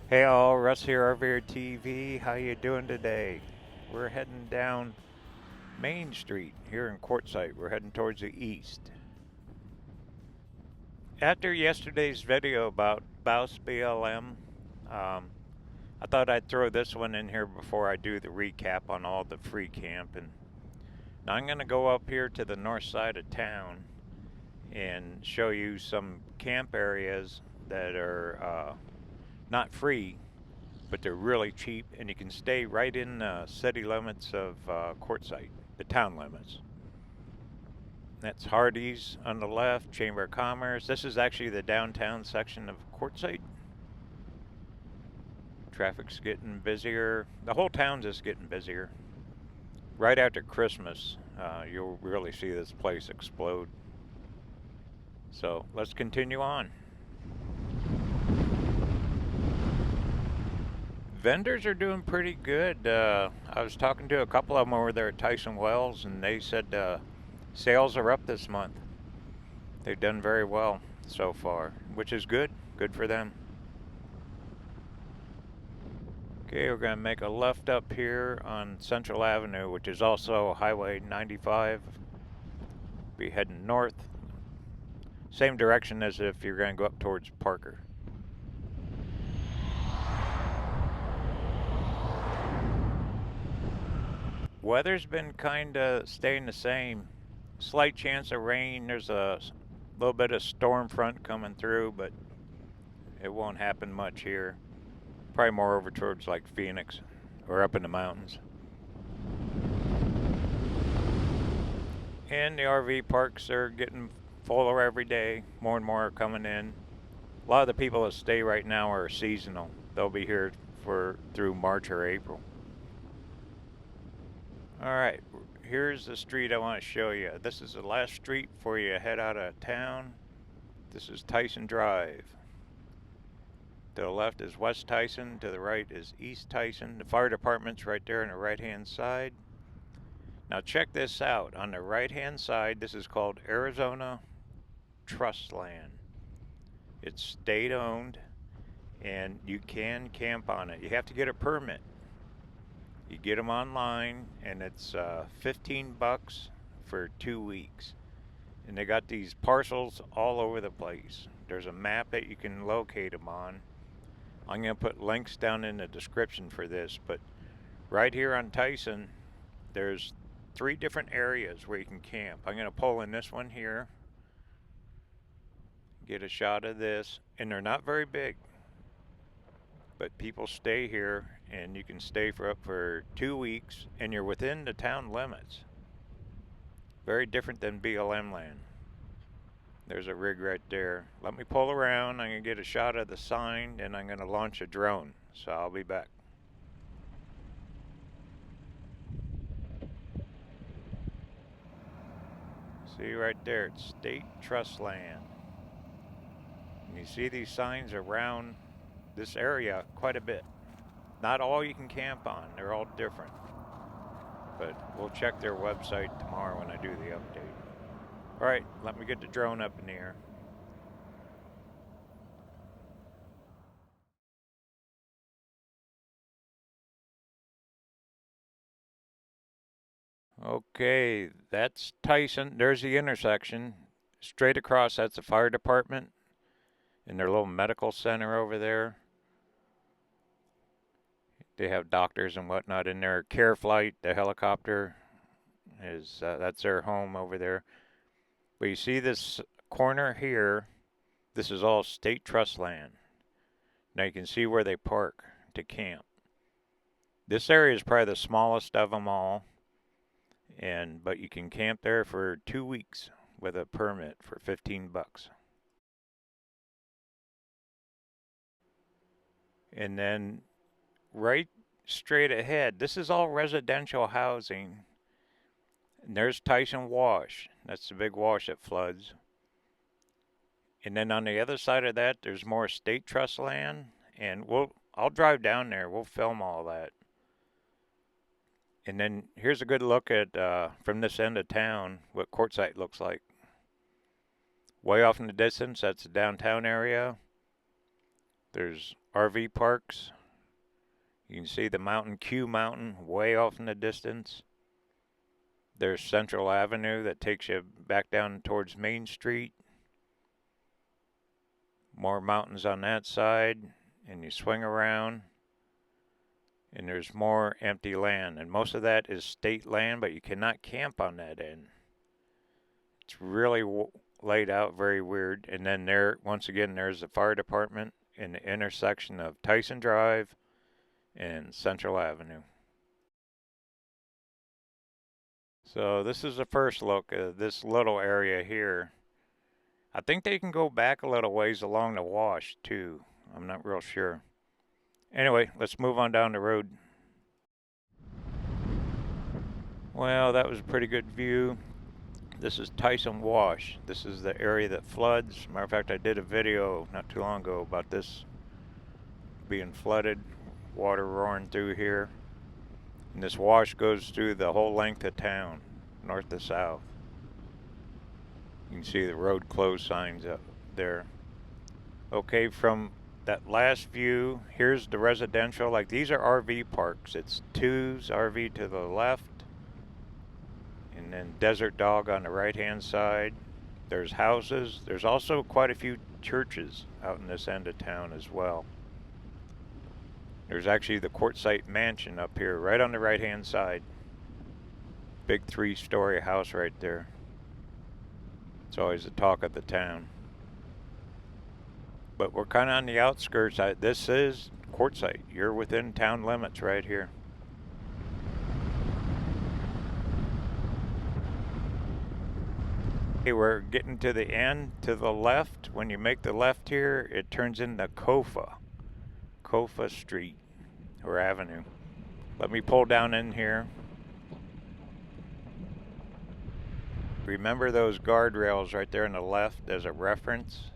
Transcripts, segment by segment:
Hey all, Russ here, RVerTV. How you doing today? We're heading down Main Street here in Quartzsite. We're heading towards the east. After yesterday's video about Baus BLM, um, I thought I'd throw this one in here before I do the recap on all the free camping. Now I'm going to go up here to the north side of town and show you some camp areas that are not free, but they're really cheap, and you can stay right in the city limits of Quartzsite, the town limits. That's Hardee's on the left, Chamber of Commerce. This is actually the downtown section of Quartzsite. Traffic's getting busier. The whole town's just getting busier. Right after Christmas, you'll really see this place explode. So let's continue on. Vendors are doing pretty good. I was talking to a couple of them over there at Tyson Wells, and they said sales are up this month. They've done very well so far, which is good. Good for them. Okay, we're going to make a left up here on Central Avenue, which is also Highway 95. Be heading north. Same direction as if you're going to go up towards Parker. Weather's been kind of staying the same. Slight chance of rain. There's a little bit of storm front coming through, but it won't happen much here. Probably more over towards like Phoenix or up in the mountains. And the RV parks are getting fuller every day. More and more are coming in. A lot of the people that stay right now are seasonal. They'll be here for through March or April. All right, here's the street I want to show you. This is the last street before you head out of town. This is Tyson Drive. To the left is West Tyson, to the right is East Tyson. The fire department's right there on the right-hand side. Now check this out. On the right-hand side, this is called Arizona Trust Land. It's state-owned, and you can camp on it. You have to get a permit. You get them online, and it's $15 for 2 weeks. And they got these parcels all over the place. There's a map that you can locate them on. I'm going to put links down in the description for this, but right here on Tyson, there's 3 different areas where you can camp. I'm going to pull in this one here, get a shot of this, and they're not very big. But people stay here, and you can stay for up for 2 weeks, and you're within the town limits. Very different than BLM land. There's a rig right there. Let me pull around. I'm going to get a shot of the sign, and I'm going to launch a drone. So I'll be back. See right there, it's state trust land. And you see these signs around this area quite a bit. Not all you can camp on, they're all different. But we'll check their website tomorrow when I do the update. Alright, let me get the drone up in the air. Okay, that's Tyson. There's the intersection. Straight across, that's the fire department and their little medical center over there. They have doctors and whatnot in there. Care Flight, the helicopter, is that's their home over there. But you see this corner here, this is all state trust land. Now you can see where they park to camp. This area is probably the smallest of them all, but you can camp there for 2 weeks with a permit for $15. And then right straight ahead, this is all residential housing. And there's Tyson Wash. That's the big wash that floods. And then on the other side of that, there's more state trust land. And I'll drive down there. We'll film all that. And then here's a good look at, from this end of town, what Quartzite looks like. Way off in the distance, that's the downtown area. There's RV parks. You can see the mountain, Q Mountain, way off in the distance. There's Central Avenue that takes you back down towards Main Street. More mountains on that side, and you swing around, and there's more empty land. And most of that is state land, but you cannot camp on that end. It's really laid out very weird. And then there, once again, there's the fire department in the intersection of Tyson Drive and Central Avenue. So this is the first look at this little area here. I think they can go back a little ways along the wash too. I'm not real sure. Anyway, let's move on down the road. Well, that was a pretty good view. This is Tyson Wash. This is the area that floods. Matter of fact, I did a video not too long ago about this being flooded, water roaring through here. And this wash goes through the whole length of town, north to south. You can see the road closed signs up there. Okay, from that last view, here's the residential. Like, these are RV parks. It's Two's RV to the left, and then Desert Dog on the right-hand side. There's houses. There's also quite a few churches out in this end of town as well. There's actually the Quartzite mansion up here, right on the right-hand side. Big 3-story house right there. It's always the talk of the town. But we're kind of on the outskirts. This is Quartzite. You're within town limits right here. Okay, we're getting to the end. To the left, when you make the left here, it turns into Kofa Street or Avenue. Let me pull down in here. Remember those guardrails right there on the left as a reference?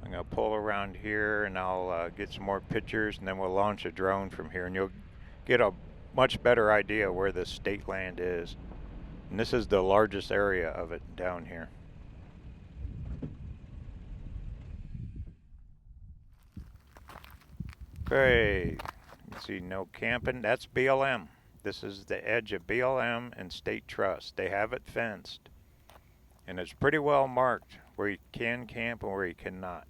I'm going to pull around here and I'll get some more pictures, and then we'll launch a drone from here and you'll get a much better idea where the state land is. And this is the largest area of it down here. Okay, you can see no camping. That's BLM. This is the edge of BLM and State Trust. They have it fenced. And it's pretty well marked where you can camp and where you cannot.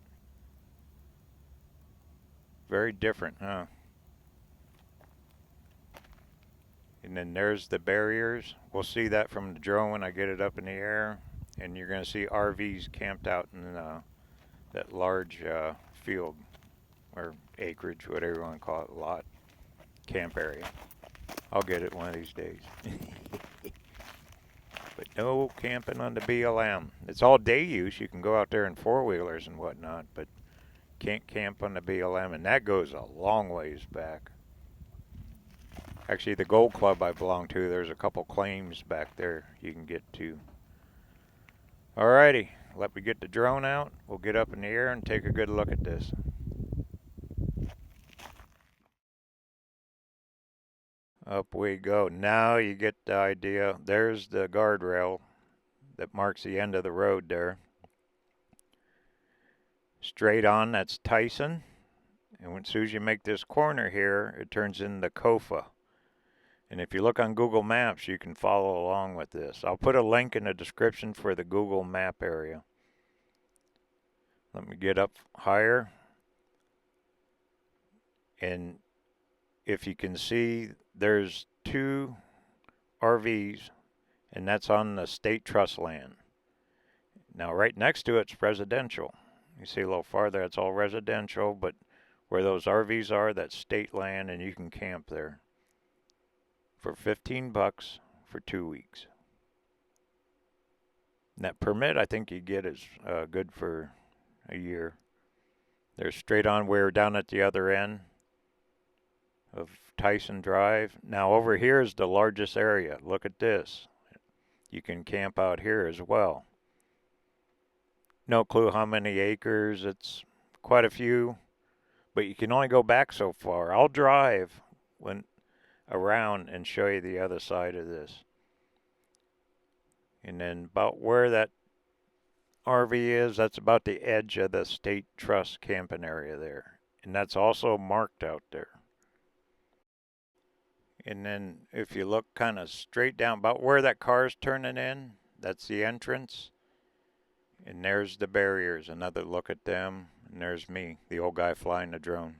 Very different, huh? And then there's the barriers. We'll see that from the drone when I get it up in the air. And you're going to see RVs camped out in that large field or acreage, whatever you want to call it, lot, camp area. I'll get it one of these days. But no camping on the BLM. It's all day use. You can go out there in four-wheelers and whatnot, but can't camp on the BLM, and that goes a long ways back. Actually, the Gold Club I belong to, there's a couple claims back there you can get to. Alrighty, let me get the drone out. We'll get up in the air and take a good look at this. Up we go. Now you get the idea. There's the guardrail that marks the end of the road there. Straight on, that's Tyson. And as soon as you make this corner here, it turns into Kofa. And if you look on Google Maps, you can follow along with this. I'll put a link in the description for the Google Map area. Let me get up higher. And if you can see, there's 2 RVs, and that's on the state trust land. Now right next to it's residential. You see a little farther, it's all residential, but where those RVs are, that's state land, and you can camp there for 15 bucks for 2 weeks. And that permit I think you get is good for a year. They're straight on. We're down at the other end of Tyson Drive. Now over here is the largest area. Look at this. You can camp out here as well. No clue how many acres. It's quite a few, but you can only go back so far. I'll drive around and show you the other side of this. And then about where that RV is, that's about the edge of the state trust camping area there. and that's also marked out there. And then if you look kind of straight down about where that car's turning in, that's the entrance. And there's the barriers, another look at them. And there's me, the old guy flying the drone.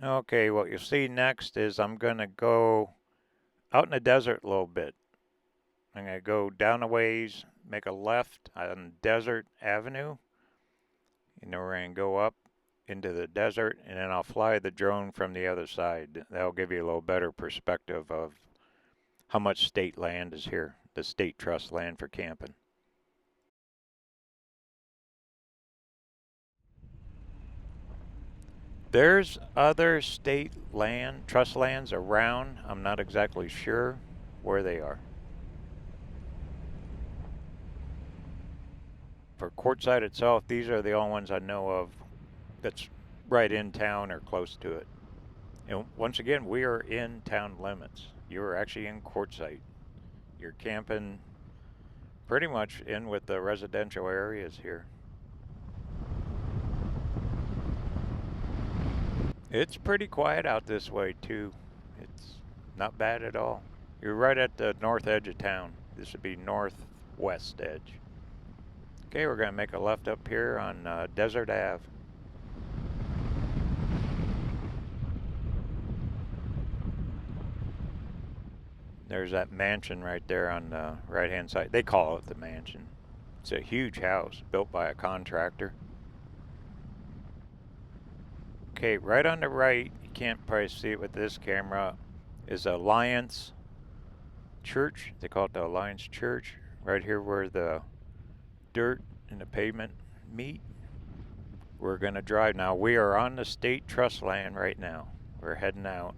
Okay, what you'll see next is I'm going to go out in the desert a little bit. I'm going to go down a ways, make a left on Desert Avenue. And then we're going to go up into the desert, and then I'll fly the drone from the other side. That'll give you a little better perspective of how much state land is here, the state trust land for camping. There's other state land, trust lands around. I'm not exactly sure where they are. For Quartzite itself, these are the only ones I know of that's right in town or close to it. And once again, we are in town limits. You're actually in Quartzite. You're camping pretty much in with the residential areas here. It's pretty quiet out this way too. It's not bad at all. You're right at the north edge of town. This would be northwest edge. Okay, we're going to make a left up here on Desert Ave. There's that mansion right there on the right-hand side. They call it the mansion. It's a huge house built by a contractor. Okay, right on the right, you can't probably see it with this camera, is Alliance Church. They call it the Alliance Church. Right here where the dirt and the pavement meet. We're going to drive now. We are on the state trust land right now. We're heading out.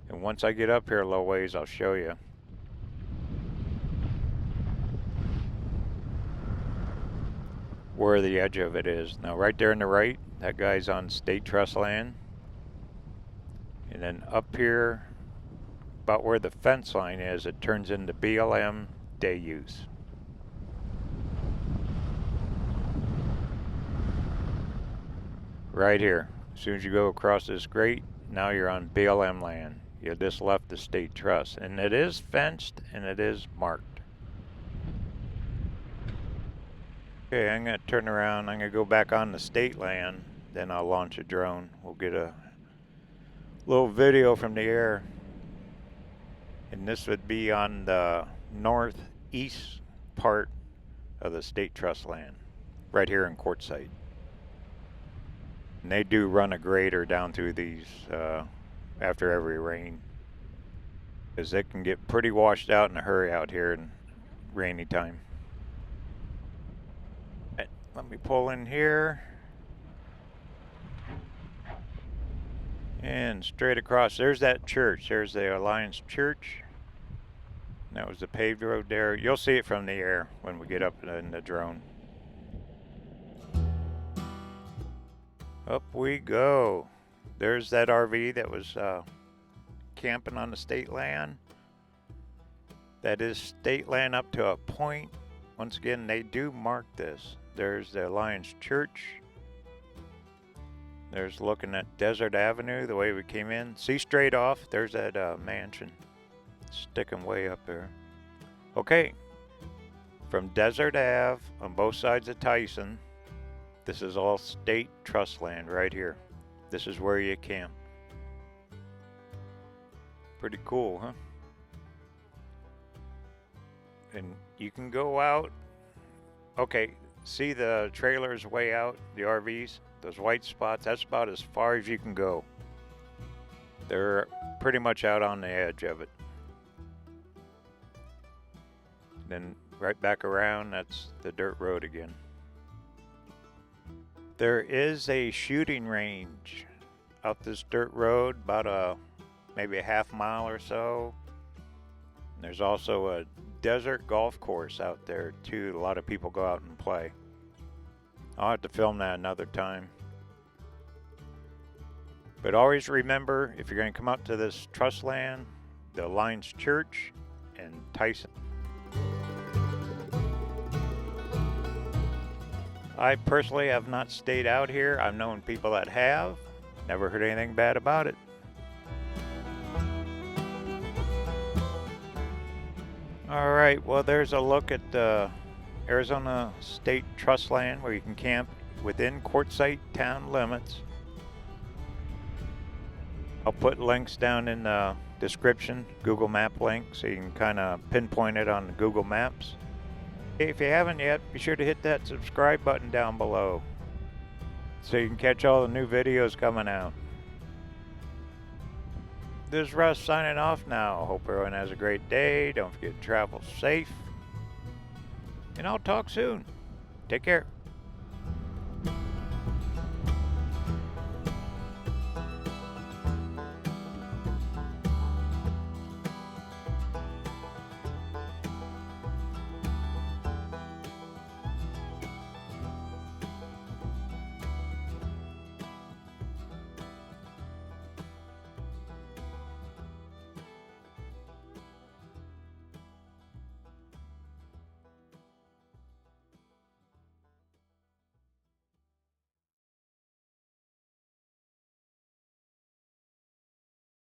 And once I get up here a little ways, I'll show you. Where the edge of it is. Now right there on the right, that guy's on state trust land. And then up here, about where the fence line is, it turns into BLM day use. Right here. As soon as you go across this grate, now you're on BLM land. You just left the state trust. And it is fenced and it is marked. Okay, I'm going to turn around. I'm going to go back on the state land. Then I'll launch a drone. We'll get a little video from the air. And this would be on the northeast part of the state trust land. Right here in Quartzsite. And they do run a grader down through these after every rain, because it can get pretty washed out in a hurry out here in rainy time. Right, let me pull in here. And straight across, there's that church. There's the Alliance Church. And that was the paved road there. You'll see it from the air when we get up in the drone. Up we go. There's that RV that was camping on the state land. That is state land up to a point. Once again, they do mark this. There's the Alliance Church. There's looking at Desert Avenue, the way we came in. See straight off, there's that mansion sticking way up there. Okay, from Desert Ave on both sides of Tyson, this is all state trust land right here. This is where you camp. Pretty cool, huh? And you can go out. Okay, see the trailers way out, the RVs, those white spots, that's about as far as you can go. They're pretty much out on the edge of it. Then right back around, that's the dirt road again. There is a shooting range up this dirt road, about maybe a half mile or so. And there's also a desert golf course out there too. A lot of people go out and play. I'll have to film that another time. But always remember, if you're going to come out to this trust land, the Alliance Church and Tyson. I personally have not stayed out here. I've known people that have. Never heard anything bad about it. Alright, well there's a look at the Arizona State Trust Land where you can camp within Quartzsite Town Limits. I'll put links down in the description, Google Map link, so you can kind of pinpoint it on Google Maps. If you haven't yet, be sure to hit that subscribe button down below so you can catch all the new videos coming out. This is Russ signing off now. Hope everyone has a great day. Don't forget to travel safe. And I'll talk soon. Take care.